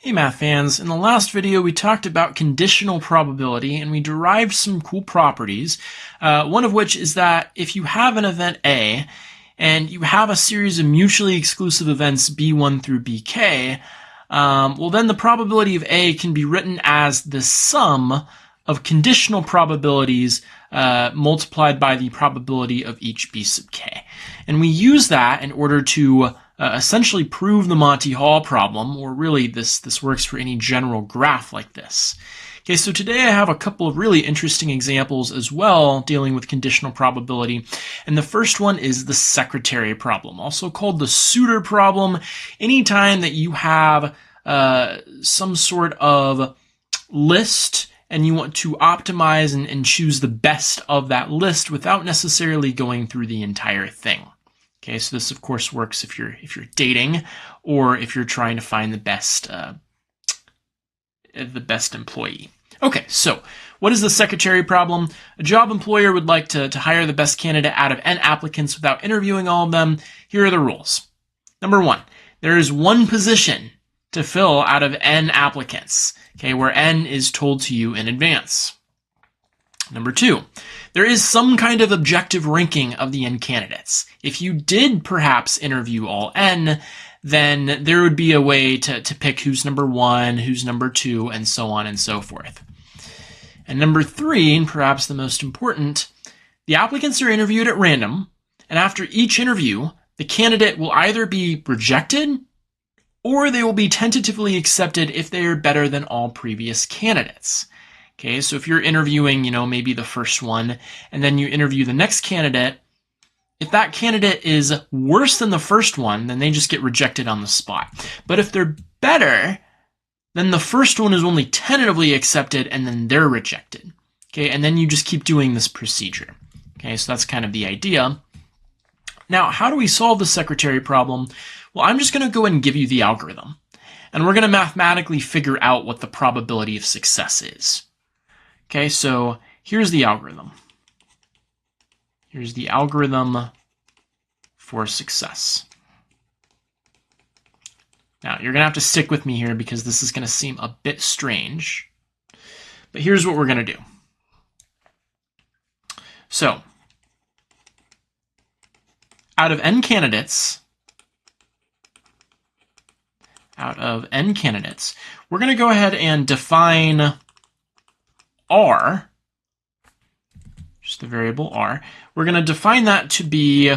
Hey math fans, in the last video we talked about conditional probability and we derived some cool properties, one of which is that if you have an event A and you have a series of mutually exclusive events B1 through Bk, well then the probability of A can be written as the sum of conditional probabilities multiplied by the probability of each B sub k. And we use that in order to essentially prove the Monty Hall problem, or really this works for any general graph like this. Okay, so today I have a couple of really interesting examples as well dealing with conditional probability. And the first one is the secretary problem, also called the suitor problem. Anytime that you have some sort of list and you want to optimize and choose the best of that list without necessarily going through the entire thing. Okay, so this of course works if you're dating or if you're trying to find the best employee. Okay, so what is the secretary problem? A job employer would like to hire the best candidate out of n applicants without interviewing all of them. Here are the rules. Number one, there is one position to fill out of n applicants, okay, where n is told to you in advance. Number two, there is some kind of objective ranking of the n candidates. If you did perhaps interview all n, then there would be a way to pick who's number one, who's number two, and so on and so forth. And number three, and perhaps the most important, the applicants are interviewed at random, and after each interview, the candidate will either be rejected or they will be tentatively accepted if they are better than all previous candidates. Okay, so if you're interviewing, maybe the first one, and then you interview the next candidate, if that candidate is worse than the first one, then they just get rejected on the spot. But if they're better, then the first one is only tentatively accepted and then they're rejected. Okay, and then you just keep doing this procedure. Okay, so that's kind of the idea. Now, how do we solve the secretary problem? Well, I'm just going to go ahead and give you the algorithm. And we're going to mathematically figure out what the probability of success is. Okay, so here's the algorithm. Here's the algorithm for success. Now, you're going to have to stick with me here because this is going to seem a bit strange. But here's what we're going to do. So, out of n candidates, we're going to go ahead and define R, just the variable R. We're going to define that to be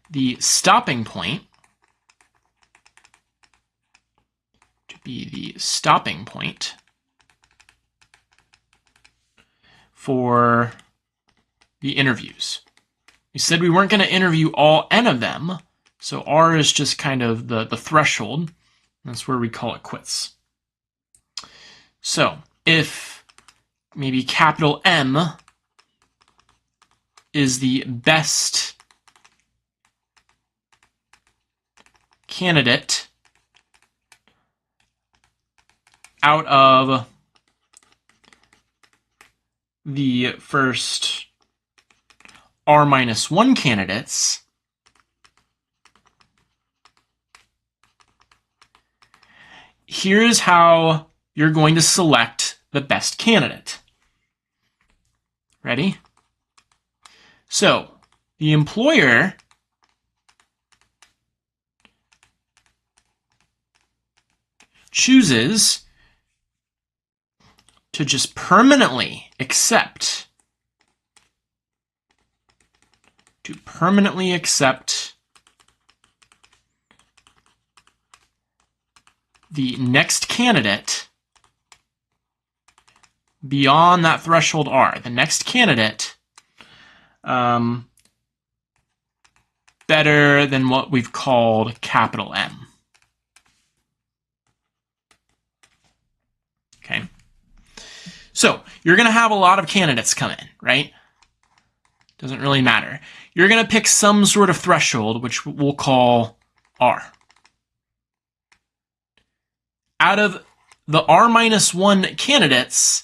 the stopping point, for the interviews. We said we weren't going to interview all n of them, so R is just kind of the threshold. That's where we call it quits. So if maybe capital M is the best candidate out of the first R-1 candidates, here's how you're going to select the best candidate. Ready? So, the employer chooses to just permanently accept the next candidate beyond that threshold R. The next candidate better than what we've called capital M. Okay. So you're going to have a lot of candidates come in, right? Doesn't really matter. You're going to pick some sort of threshold, which we'll call R. Out of the R-1 candidates,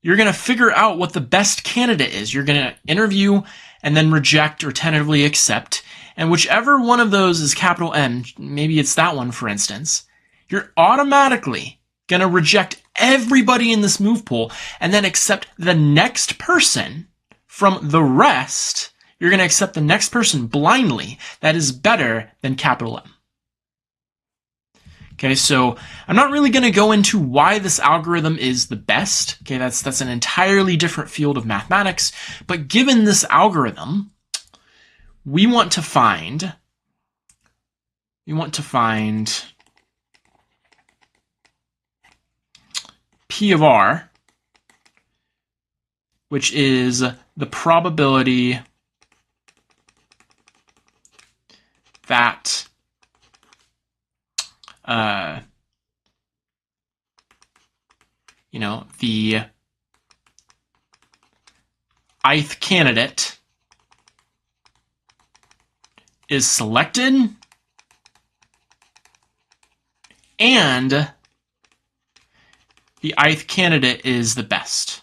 you're going to figure out what the best candidate is. You're going to interview and then reject or tentatively accept. And whichever one of those is capital M, maybe it's that one, for instance, you're automatically going to reject everybody in this move pool and then accept the next person from the rest. You're going to accept the next person blindly that is better than capital M. Okay, so I'm not really going to go into why this algorithm is the best. Okay, that's an entirely different field of mathematics. But given this algorithm, we want to find P of R, which is the probability that the ith candidate is selected and the ith candidate is the best.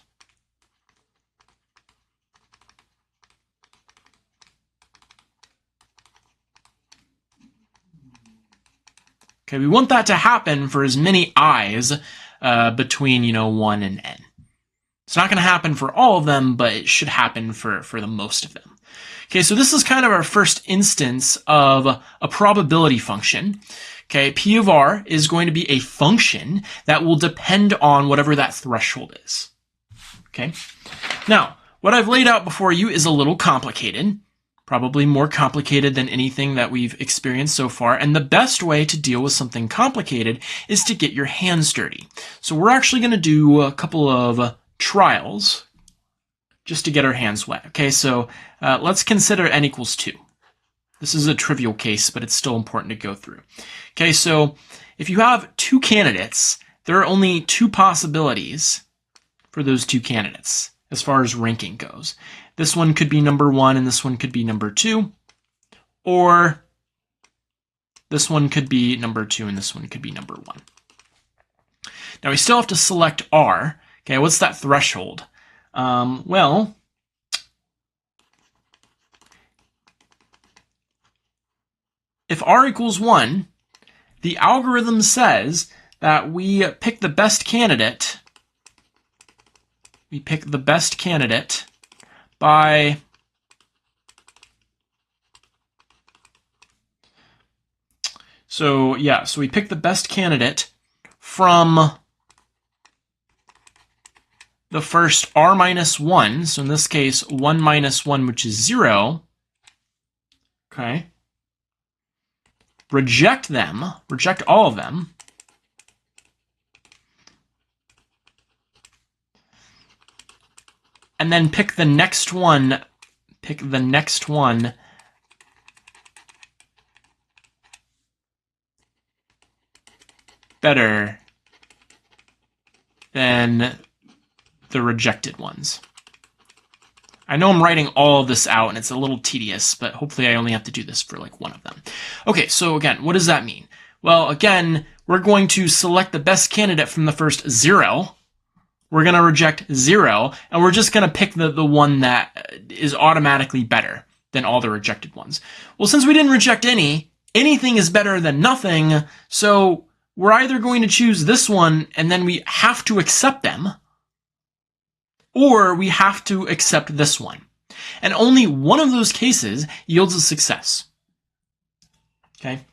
Okay, we want that to happen for as many i's between 1 and n. It's not going to happen for all of them, but it should happen for the most of them. Okay, so this is kind of our first instance of a probability function. Okay, P of R is going to be a function that will depend on whatever that threshold is. Okay, now what I've laid out before you is a little complicated, probably more complicated than anything that we've experienced so far. And the best way to deal with something complicated is to get your hands dirty. So we're actually going to do a couple of trials just to get our hands wet. Okay, so let's consider n equals 2. This is a trivial case, but it's still important to go through. Okay, so if you have two candidates, there are only two possibilities for those two candidates as far as ranking goes. This one could be number 1 and this one could be number 2. Or this one could be number 2 and this one could be number 1. Now we still have to select R. Okay, what's that threshold? Well, if R equals 1, the algorithm says that we pick the best candidate. We pick the best candidate by so we pick the best candidate from the first r minus 1, so in this case 1 minus 1, which is 0. Okay, reject all of them, and then pick the next one better than the rejected ones. I know I'm writing all of this out and it's a little tedious, but hopefully I only have to do this for like one of them. Okay, so again, what does that mean? Well, again, we're going to select the best candidate from the first 0. We're going to reject 0, and we're just going to pick the one that is automatically better than all the rejected ones. Well, since we didn't reject anything is better than nothing, so we're either going to choose this one and then we have to accept them, or we have to accept this one. And only one of those cases yields a success. Okay?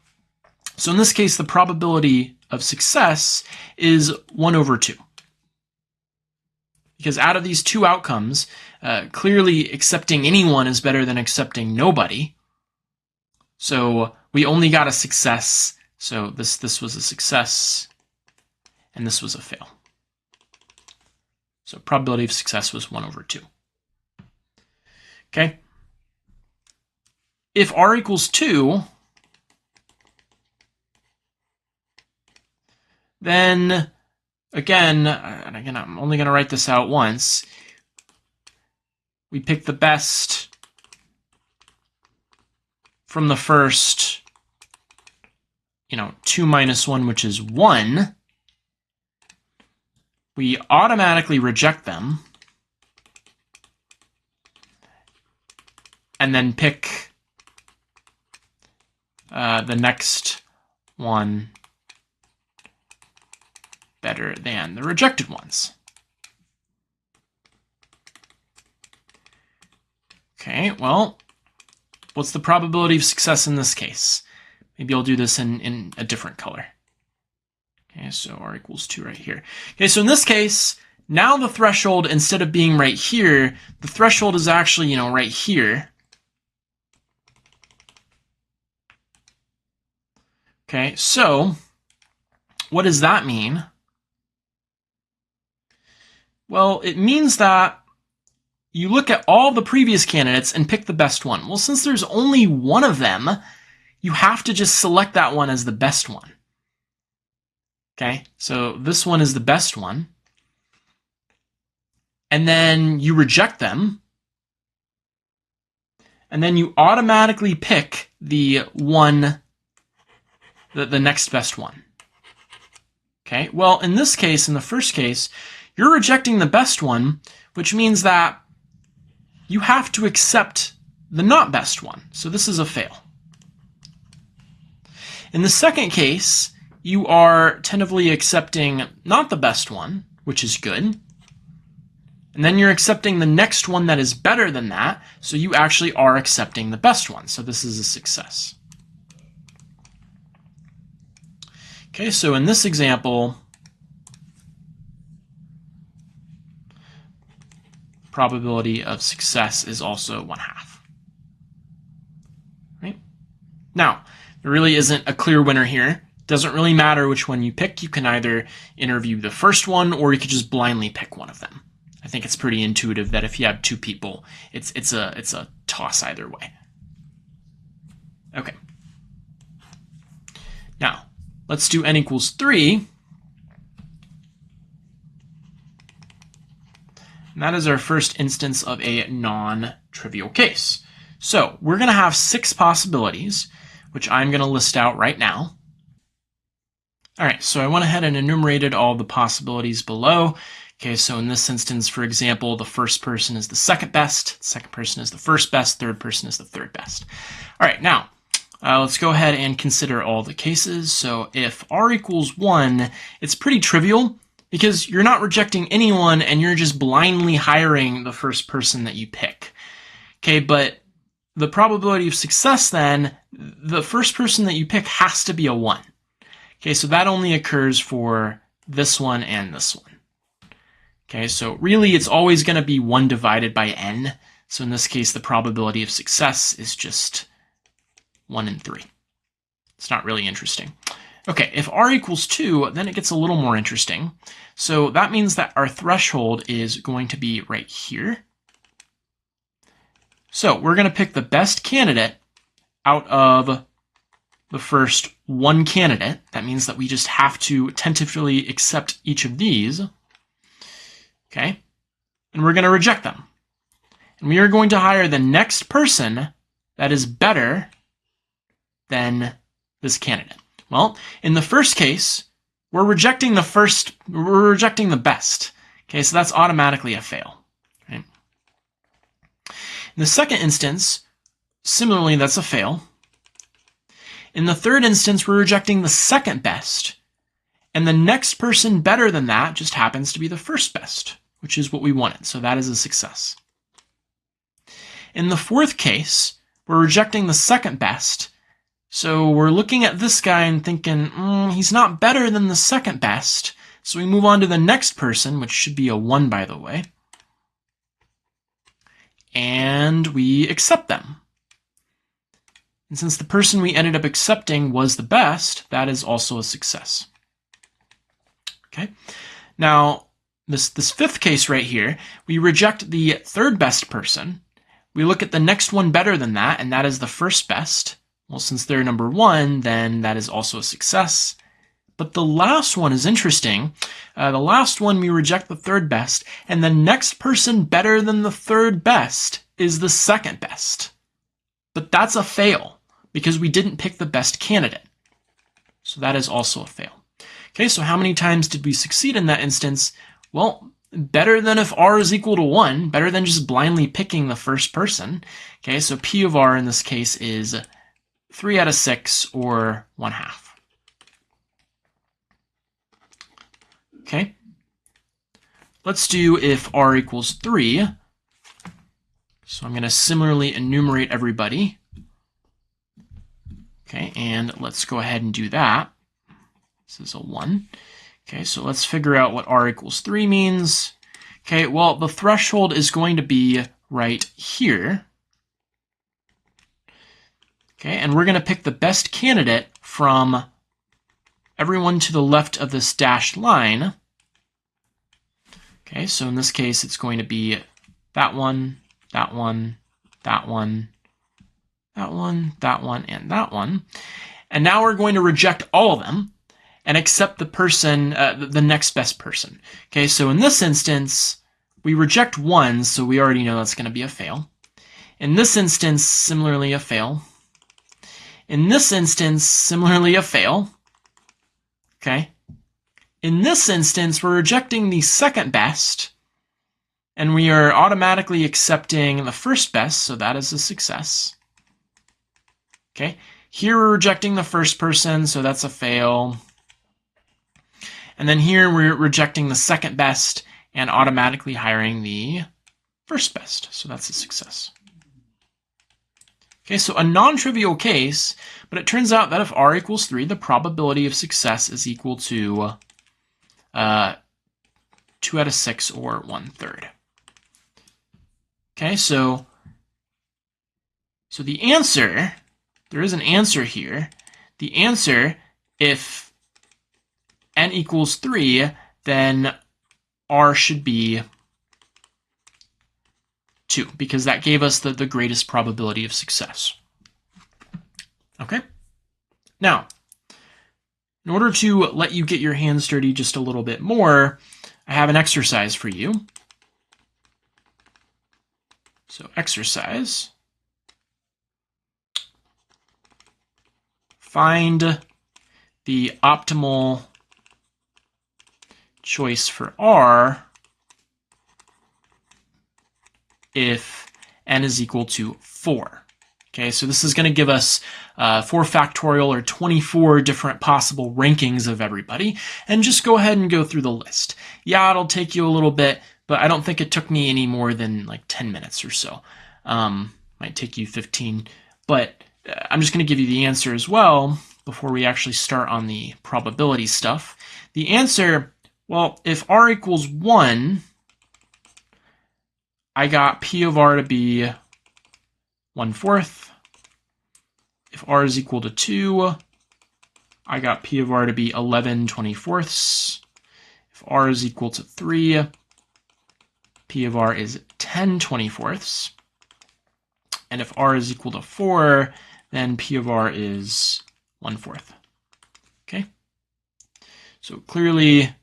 So in this case, the probability of success is 1 over 2. Because out of these two outcomes, clearly accepting anyone is better than accepting nobody. So we only got a success. So this was a success, and this was a fail. So probability of success was 1 over 2. Okay. If R equals 2, then again, I'm only going to write this out once. We pick the best from the first, 2 minus 1, which is 1. We automatically reject them and then pick the next one better than the rejected ones. Okay, well, what's the probability of success in this case? Maybe I'll do this in a different color. Okay, so r equals 2 right here. Okay, so in this case, now the threshold, instead of being right here, the threshold is actually, right here. Okay, so what does that mean? Well, it means that you look at all the previous candidates and pick the best one. Well, since there's only one of them, you have to just select that one as the best one. Okay, so this one is the best one. And then you reject them. And then you automatically pick the one, the next best one. Okay, well, in this case, in the first case, you're rejecting the best one, which means that you have to accept the not best one. So this is a fail. In the second case, you are tentatively accepting not the best one, which is good. And then you're accepting the next one that is better than that, so you actually are accepting the best one. So this is a success. Okay, so in this example, probability of success is also 1/2. Right? Now, there really isn't a clear winner here. Doesn't really matter which one you pick. You can either interview the first one, or you could just blindly pick one of them. I think it's pretty intuitive that if you have two people, it's a toss either way. Okay. Now, let's do n equals 3. And that is our first instance of a non-trivial case. So we're going to have 6 possibilities, which I'm going to list out right now. All right, so I went ahead and enumerated all the possibilities below. Okay, so in this instance, for example, the first person is the second best, the second person is the first best, third person is the third best. All right, now, let's go ahead and consider all the cases. So if r equals 1, it's pretty trivial because you're not rejecting anyone and you're just blindly hiring the first person that you pick. Okay, but the probability of success then, the first person that you pick has to be a 1. Okay, so that only occurs for this one and this one. Okay, so really it's always going to be 1 divided by n. So in this case, the probability of success is just 1 in 3. It's not really interesting. Okay, if r equals 2, then it gets a little more interesting. So that means that our threshold is going to be right here. So we're going to pick the best candidate out of the first 1 candidate. That means that we just have to tentatively accept each of these. Okay, and we're going to reject them. And we are going to hire the next person that is better than this candidate. Well, in the first case, we're rejecting the best. Okay, so that's automatically a fail. Right? In the second instance, similarly, that's a fail. In the third instance, we're rejecting the second best. And the next person better than that just happens to be the first best, which is what we wanted. So that is a success. In the fourth case, we're rejecting the second best. So we're looking at this guy and thinking, he's not better than the second best. So we move on to the next person, which should be a 1, by the way. And we accept them. And since the person we ended up accepting was the best, that is also a success. Okay, now this fifth case right here, we reject the third best person. We look at the next one better than that, and that is the first best. Well, since they're number 1, then that is also a success. But the last one is interesting. The last one, we reject the third best, and the next person better than the third best is the second best. But that's a fail because we didn't pick the best candidate. So that is also a fail. Okay, so how many times did we succeed in that instance? Well, better than if r is equal to 1, better than just blindly picking the first person. Okay, so p of r in this case is 3 out of 6, or 1/2. Okay. Let's do if r equals 3. So I'm going to similarly enumerate everybody. Okay, and let's go ahead and do that. This is a 1. Okay, so let's figure out what r equals 3 means. Okay, well, the threshold is going to be right here. Okay, and we're going to pick the best candidate from everyone to the left of this dashed line. Okay, so in this case, it's going to be that one, that one, that one, that one, that one, and that one. And now we're going to reject all of them and accept the person, the next best person. Okay, so in this instance, we reject 1, so we already know that's going to be a fail. In this instance, similarly a fail. In this instance, similarly a fail. Okay. In this instance, we're rejecting the second best, and we are automatically accepting the first best, so that is a success. Okay. Here we're rejecting the first person, so that's a fail. And then here we're rejecting the second best and automatically hiring the first best, so that's a success. Okay, so a non-trivial case, but it turns out that if r equals 3, the probability of success is equal to 2 out of 6, or 1/3. Okay, so the answer, there is an answer here. The answer, if n equals 3, then r should be 2, because that gave us the greatest probability of success. Okay? Now, in order to let you get your hands dirty just a little bit more, I have an exercise for you. So exercise. Find the optimal choice for r if n is equal to 4. Okay, so this is going to give us 4 factorial, or 24 different possible rankings of everybody, and just go ahead and go through the list. Yeah, it'll take you a little bit, but I don't think it took me any more than like 10 minutes or so. Might take you 15, but I'm just going to give you the answer as well before we actually start on the probability stuff. The answer, well, if r equals 1, I got P of r to be 1/4. If r is equal to 2, I got P of r to be 11/24. If r is equal to 3, P of r is 10/24. And if r is equal to 4, then P of r is 1/4. Okay? So clearly,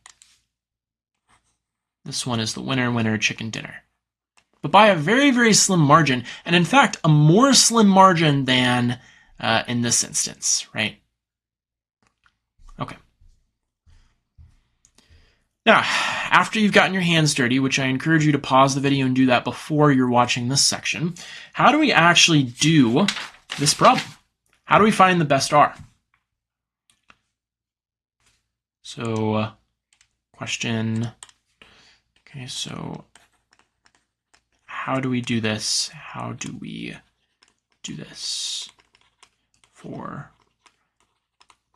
this one is the winner, winner, chicken dinner. But by a very, very slim margin, and in fact, a more slim margin than in this instance, right? Okay. Now, after you've gotten your hands dirty, which I encourage you to pause the video and do that before you're watching this section, how do we actually do this problem? How do we find the best r? So, question, okay, so how do we do this? How do we do this for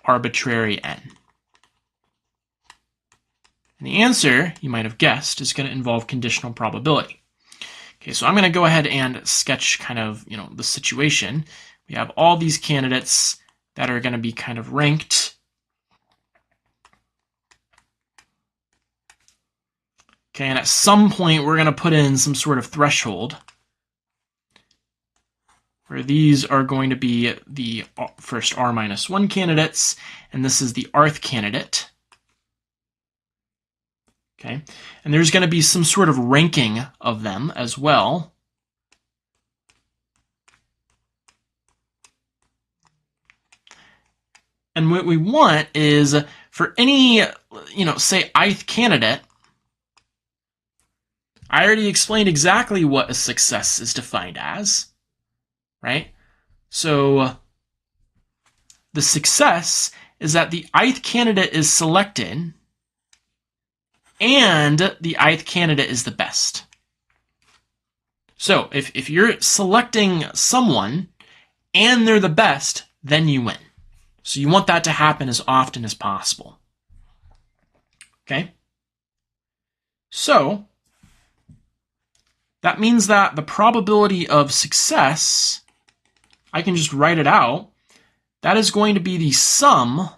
arbitrary n? And the answer, you might have guessed, is going to involve conditional probability. Okay, so I'm going to go ahead and sketch kind of, the situation. We have all these candidates that are going to be kind of ranked. Okay, and at some point, we're going to put in some sort of threshold where these are going to be the first r-1 candidates, and this is the rth candidate. Okay, and there's going to be some sort of ranking of them as well. And what we want is for any, say ith candidate, I already explained exactly what a success is defined as, right? So the success is that the ith candidate is selected and the ith candidate is the best. So if you're selecting someone and they're the best, then you win. So you want that to happen as often as possible. Okay? So that means that the probability of success, I can just write it out, that is going to be the sum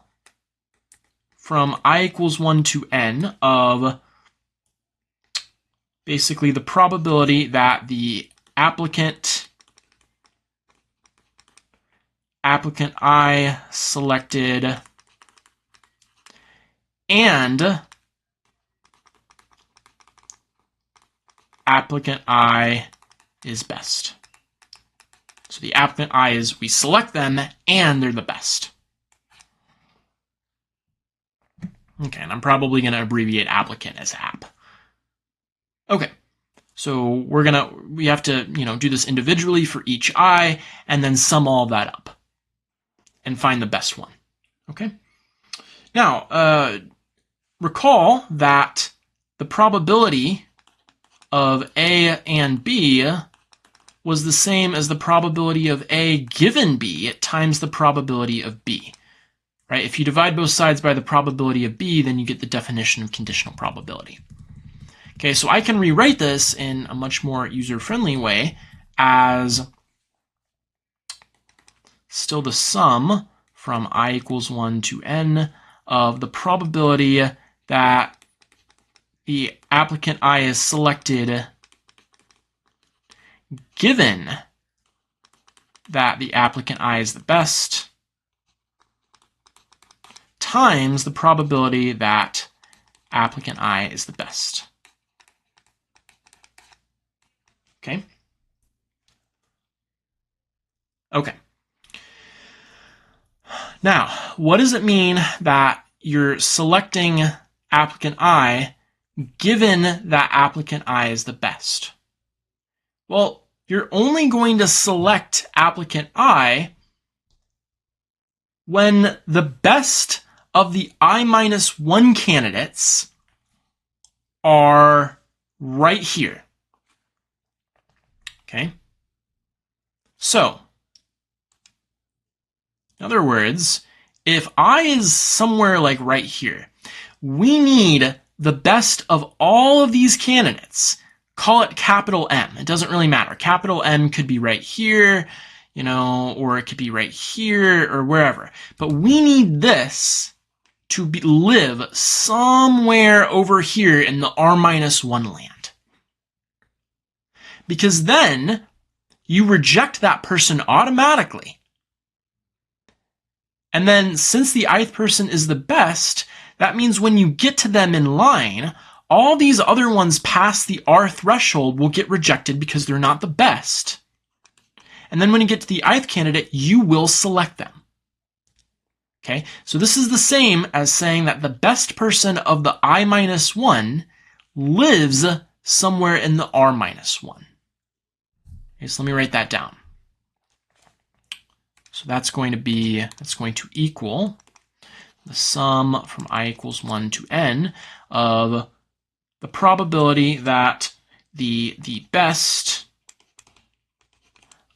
from I equals 1 to n of basically the probability that the applicant I selected and applicant I is best. So the applicant I is we select them and they're the best. Okay, and I'm probably going to abbreviate applicant as app. Okay, so we have to do this individually for each I and then sum all that up and find the best one. Okay. Now, recall that the probability of A and B was the same as the probability of A given B times the probability of B. Right? If you divide both sides by the probability of B, then you get the definition of conditional probability. Okay, so I can rewrite this in a much more user-friendly way as still the sum from I equals 1 to n of the probability that the applicant I is selected given that the applicant I is the best times the probability that applicant I is the best. Okay? Okay. Now, what does it mean that you're selecting applicant I given that applicant I is the best? Well, you're only going to select applicant I when the best of the I-1 candidates are right here. Okay? So, in other words, if I is somewhere like right here, we need the best of all of these candidates. Call it capital M. It doesn't really matter. Capital M could be right here, or it could be right here or wherever. But we need this to live somewhere over here in the R-1 land. Because then you reject that person automatically. And then since the ith person is the best, that means when you get to them in line, all these other ones past the R threshold will get rejected because they're not the best. And then when you get to the ith candidate, you will select them. Okay, so this is the same as saying that the best person of the I-1 lives somewhere in the R-1. Okay, so let me write that down. So that's going to equal the sum from I equals 1 to n of the probability that the best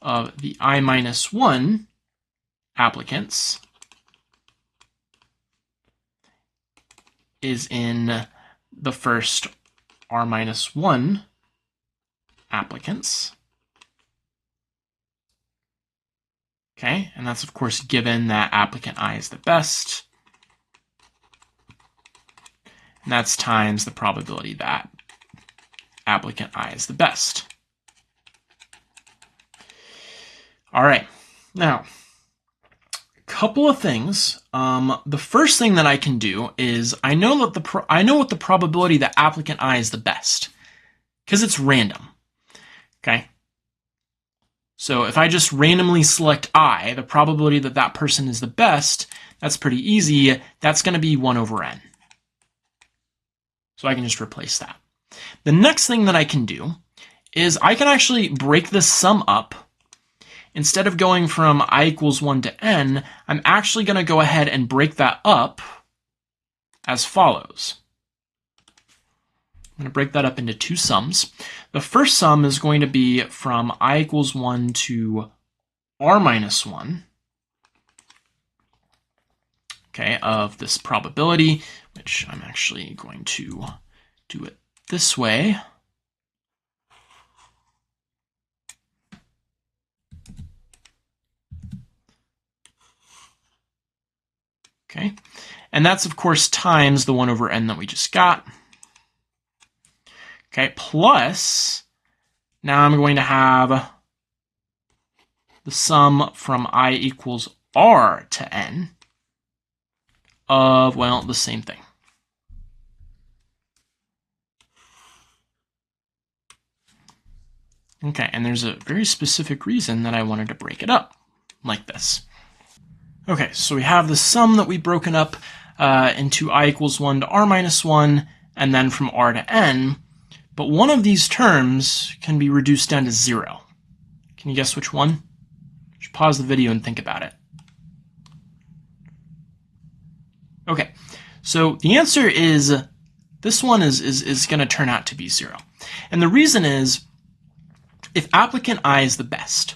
of the I-1 applicants is in the first R-1 applicants. Okay, and that's of course given that applicant I is the best. And that's times the probability that applicant I is the best. All right, now, a couple of things. The first thing that I can do is I know what the probability that applicant I is the best, because it's random. Okay. So if I just randomly select I, the probability that that person is the best, that's pretty easy. That's going to be 1 over n. So I can just replace that. The next thing that I can do is I can actually break this sum up. Instead of going from I equals 1 to n, I'm actually going to go ahead and break that up as follows. I'm going to break that up into two sums. The first sum is going to be from I equals 1 to r minus 1, okay, of this probability, which I'm actually going to do it this way. Okay, and that's, of course, times the 1 over n that we just got. Okay, plus, now I'm going to have the sum from I equals r to n of, well, the same thing. Okay, and there's a very specific reason that I wanted to break it up like this. Okay, so we have the sum that we've broken up into I equals 1 to r minus 1, and then from r to n, but one of these terms can be reduced down to 0. Can you guess which one? You should pause the video and think about it. Okay, so the answer is this one is going to turn out to be 0. And the reason is, if applicant I is the best,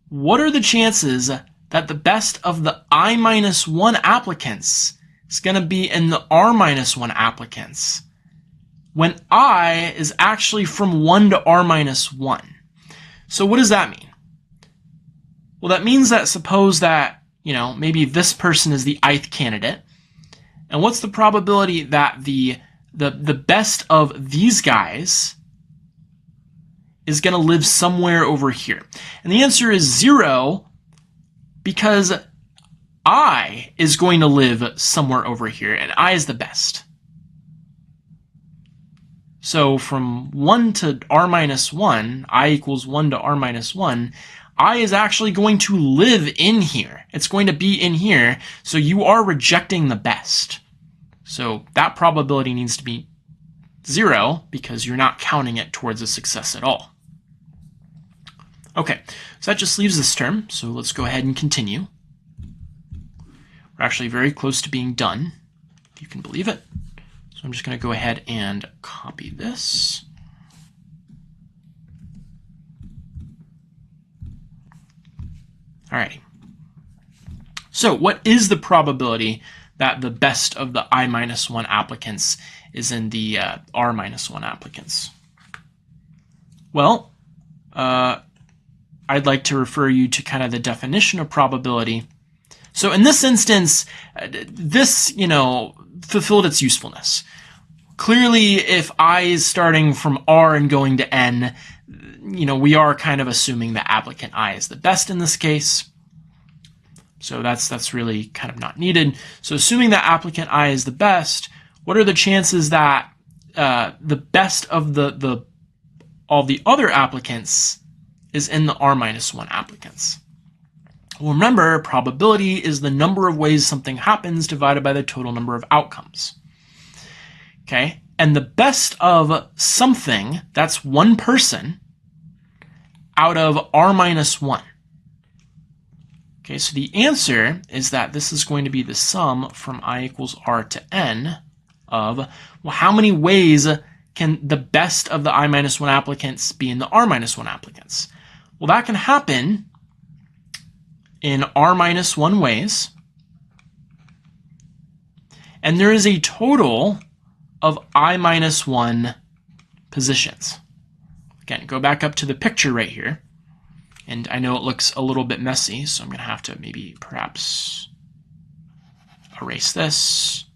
what are the chances that the best of the I minus 1 applicants is going to be in the r minus 1 applicants when I is actually from 1 to r minus 1? So what does that mean? Well, that means that suppose that, maybe this person is the ith candidate, and what's the probability that the best of these guys is going to live somewhere over here? And the answer is 0, because I is going to live somewhere over here, and I is the best. So from 1 to r minus 1, I equals 1 to r minus 1, I is actually going to live in here. It's going to be in here, so you are rejecting the best. So that probability needs to be 0 because you're not counting it towards a success at all. Okay, so that just leaves this term, so let's go ahead and continue. We're actually very close to being done, if you can believe it. So I'm just going to go ahead and copy this. Alrighty. So what is the probability that the best of the I minus 1 applicants is in the R minus 1 applicants? Well, I'd like to refer you to kind of the definition of probability. So in this instance, this, fulfilled its usefulness. Clearly, if I is starting from R and going to N, we are kind of assuming that applicant I is the best in this case. So that's really kind of not needed. So assuming that applicant I is the best, what are the chances that the best of all the other applicants is in the R minus 1 applicants? Well, remember, probability is the number of ways something happens divided by the total number of outcomes. Okay, and the best of something, that's one person, out of R minus 1. Okay, so the answer is that this is going to be the sum from I equals R to N of, well, how many ways can the best of the I minus 1 applicants be in the R minus 1 applicants? Well, that can happen in R minus 1 ways. And there is a total of I minus 1 positions. Again, go back up to the picture right here. And I know it looks a little bit messy, so I'm going to have to maybe perhaps erase this.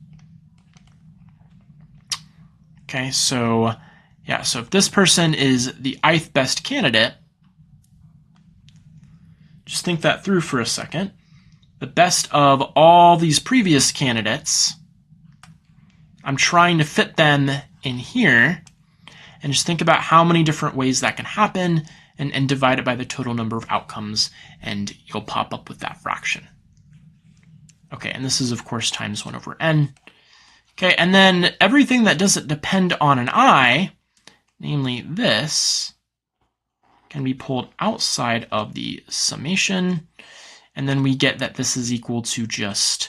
Okay, so yeah, so if this person is the ith best candidate, just think that through for a second. The best of all these previous candidates, I'm trying to fit them in here, and just think about how many different ways that can happen, and divide it by the total number of outcomes, and you'll pop up with that fraction. Okay, and this is, of course, times 1 over n. Okay, and then everything that doesn't depend on an I, namely this, can be pulled outside of the summation, and then we get that this is equal to just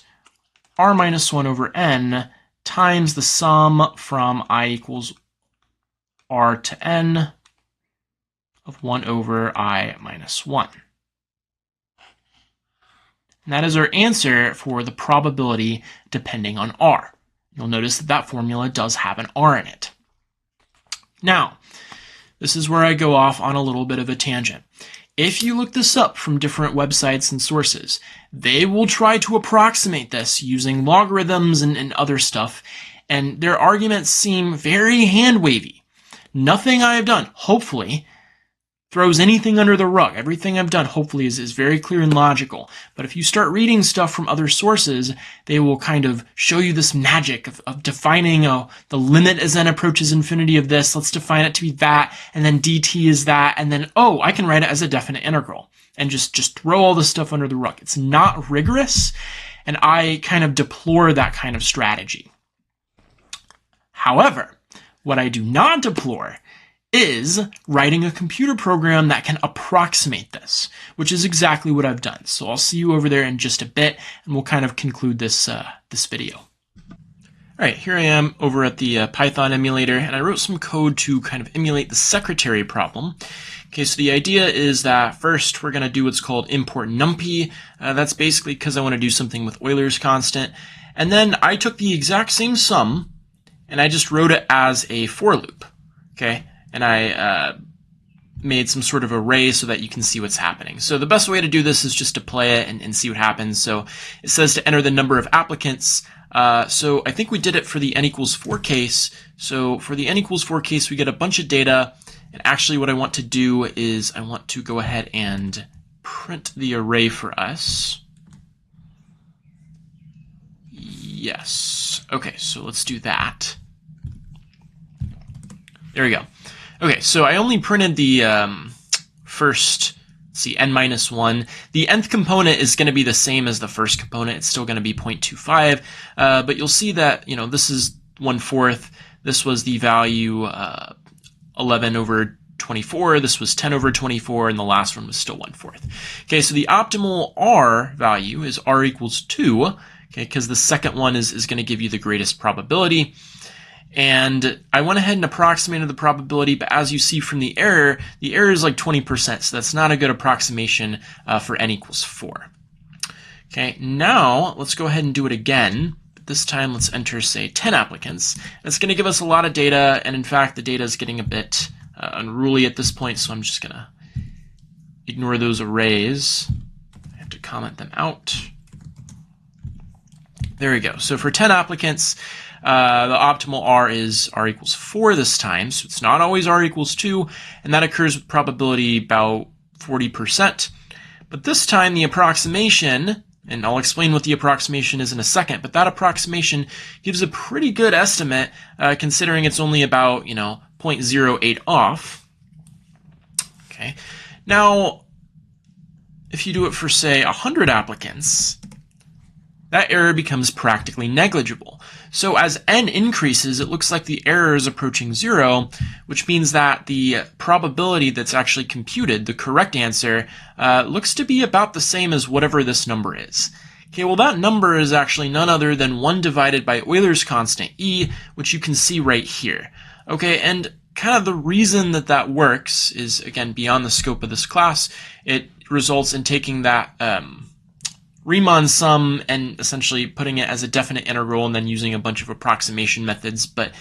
r minus 1 over n times the sum from I equals r to n of 1 over I minus 1. And that is our answer for the probability depending on r. You'll notice that that formula does have an r in it. Now, this is where I go off on a little bit of a tangent. If you look this up from different websites and sources, they will try to approximate this using logarithms and other stuff, and their arguments seem very hand-wavy. Nothing I have done, hopefully, throws anything under the rug. Everything I've done, hopefully, is very clear and logical. But if you start reading stuff from other sources, they will kind of show you this magic of defining the limit as n approaches infinity of this. Let's define it to be that, and then dt is that, and then, oh, I can write it as a definite integral. And just throw all this stuff under the rug. It's not rigorous, and I kind of deplore that kind of strategy. However, what I do not deplore is writing a computer program that can approximate this, which is exactly what I've done. So I'll see you over there in just a bit, and we'll kind of conclude this video. All right, here I am over at the Python emulator, and I wrote some code to kind of emulate the secretary problem. Okay, so the idea is that first we're going to do what's called import numpy. That's basically because I want to do something with Euler's constant. And then I took the exact same sum, and I just wrote it as a for loop. Okay. And I made some sort of array so that you can see what's happening. So the best way to do this is just to play it and see what happens. So it says to enter the number of applicants. So I think we did it for the n equals 4 case. So for the n equals 4 case, we get a bunch of data. And actually what I want to do is I want to go ahead and print the array for us. Yes. Okay, so let's do that. There we go. Okay, so I only printed the first, let's see, n minus 1. The nth component is going to be the same as the first component. It's still going to be 0.25, but you'll see that, you know, this is 1/4. This was the value 11 over 24. This was 10 over 24, and the last one was still 1/4. Okay, so the optimal r value is r equals 2, okay, because the second one is going to give you the greatest probability. And I went ahead and approximated the probability, but as you see from the error is like 20%, so that's not a good approximation for n equals 4. Okay, now let's go ahead and do it again. This time let's enter, say, 10 applicants. That's going to give us a lot of data, and in fact the data is getting a bit unruly at this point, so I'm just going to ignore those arrays. I have to comment them out. There we go. So for 10 applicants, the optimal r is r equals 4 this time, so it's not always r equals 2, and that occurs with probability about 40%. But this time the approximation, and I'll explain what the approximation is in a second, but that approximation gives a pretty good estimate considering it's only about, 0.08 off. Okay. Now, if you do it for, say, 100 applicants, that error becomes practically negligible. So as n increases, it looks like the error is approaching 0, which means that the probability that's actually computed, the correct answer, looks to be about the same as whatever this number is. Okay, well that number is actually none other than 1 divided by Euler's constant e, which you can see right here. Okay, and kind of the reason that that works is, again, beyond the scope of this class. It results in taking that Riemann sum and essentially putting it as a definite integral and then using a bunch of approximation methods. But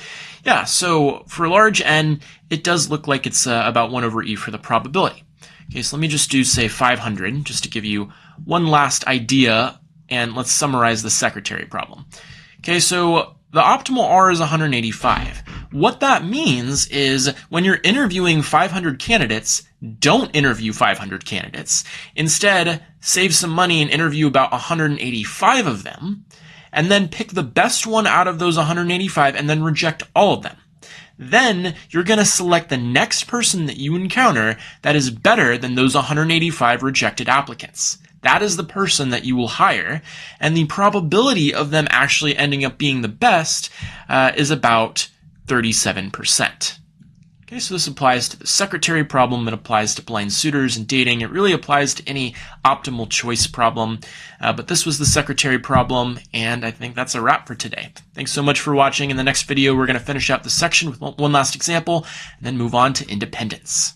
yeah, so for large n, it does look like it's about 1 over e for the probability. Okay, so let me just do, say, 500, just to give you one last idea, and let's summarize the secretary problem. Okay, so the optimal r is 185. What that means is when you're interviewing 500 candidates, don't interview 500 candidates. Instead, save some money and interview about 185 of them, and then pick the best one out of those 185 and then reject all of them. Then you're going to select the next person that you encounter that is better than those 185 rejected applicants. That is the person that you will hire, and the probability of them actually ending up being the best is about 37%. Okay, so this applies to the secretary problem. It applies to blind suitors and dating. It really applies to any optimal choice problem. But this was the secretary problem, and I think that's a wrap for today. Thanks so much for watching. In the next video, we're going to finish out the section with one last example, and then move on to independence.